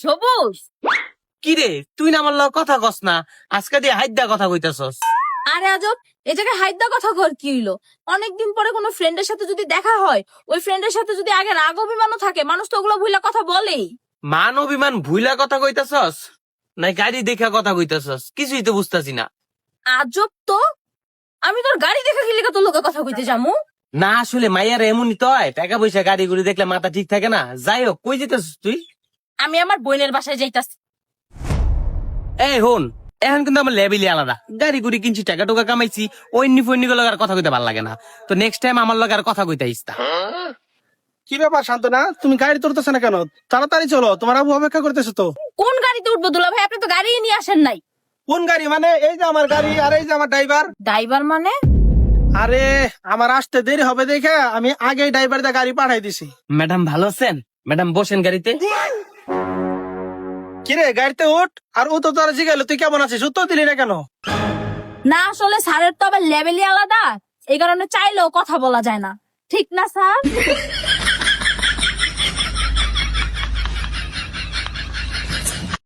সবুজ। কি রে তুই না আমার লগে কথা কস না, আজকে দিয়ে হাইদা কথা কইতাছস। আরে আজব, এই জায়গায় হাইদা কথা কর কি হইলো? অনেকদিন পরে কোনো ফ্রেন্ডের সাথে যদি দেখা হয়, ওই ফ্রেন্ডের সাথে যদি আগে রাগ অভিমানও থাকে, মানুষ তো ওগুলো ভুলা কথা বলেই। মান অভিমান ভুইলা কথা কইতাছস নাই গাড়ি দেখা কথা কইতাছস, কিছুই তো বুঝতাছি না। আজব তো, আমি তোর গাড়ি দেখে গেলে তোর লোকের কথা কইতে যামু? না আসলে মাইয়ার এমনই তো হয়, টাকা পয়সা গাড়ি গুড়ি দেখলে মাথা ঠিক থাকে না। যাই হোক, কই যেতেছিস তুই? আমি আমার বোনের বাসায় যাইতাছি। এই হন, এখন কিন্তু আমার লেভেলই আলাদা। গাড়ি গুড়ি কিনছি, টাকা টোকা কামাইছি, ওইনি ফইনি গুলো আর কথা কইতে ভালো লাগে না। তো নেক্সট টাইম আমার লগে আর কথা কইতে আইস না। কি ব্যাপার শান্তনা, তুমি গাড়ি তুলতেছো না কেন? তাড়াতাড়ি চলো, তোমার আবু অপেক্ষা করতেছে তো। কোন গাড়িতে উঠবো দুলা ভাই? আপনি তো গাড়ি নিয়ে আসেন নাই। কোন গাড়ি মানে? এই যে আমার গাড়ি, আর এই যে আমার ড্রাইভার। ড্রাইভার মানে? আরে আমার আসতে দেরি হবে দেখে আমি আগে ড্রাইভার দিয়ে গাড়ি পাঠাই দিছি। ম্যাডাম ভালো আছেন? ম্যাডাম বসেন গাড়িতে। কিরে গাড়িতে উঠ। আর ও তো তোরা জিজ্ঞাসা তুই কেমন আছিস, উত্তর দিলি না কেন? না আসলে স্যারের তো আবার লেভেলই আলাদা, এই কারণে চাইলেও কথা বলা যায় না। ঠিক না স্যার?